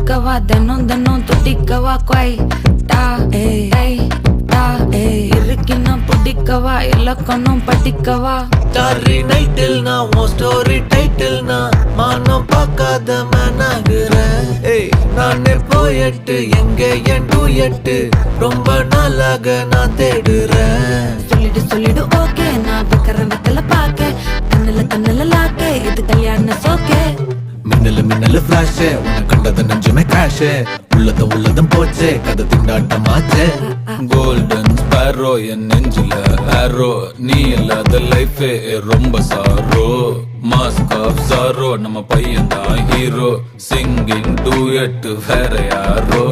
தொட்டுக்கவா தினம் தினம் தொட்டிக்கவா கொய் டா ஏய் டா இருக்கினா பிடிக்கவா இலக்கணம் படிக்கவா ஸ்டாரி நைட்டில் நான் உன் ஸ்டோரி டைட்டில் நான் மானம் பார்க்காத மேனாகிறேன். நானே போயட்டு எங்க என் டூயட்டு ரொம்ப நாளாக நான் தேடுறேன். சொல்லிடு ஓகே நான் வைக்கிறேன் வெத்தல பாக்க கண்ணுல லாக்க இது கல்யாண சோக்கே மின்னலு ஃபிளாஷ் உன்னை கண்டது நெஞ்சுமே கிராஷ் உள்ளதும் போச்சே கதை திண்டாட்டமாச்சே. கோல்டன் ஸ்பேரோ என் நெஞ்சில ஆரோ நீ இல்லாத லைஃபே ரொம்ப சாரோ. மாஸ்க் ஆஃப் சாரோ நம்ம பையன் தான் ஹீரோ சிங்கிங் டூயட் வேற யாரோ.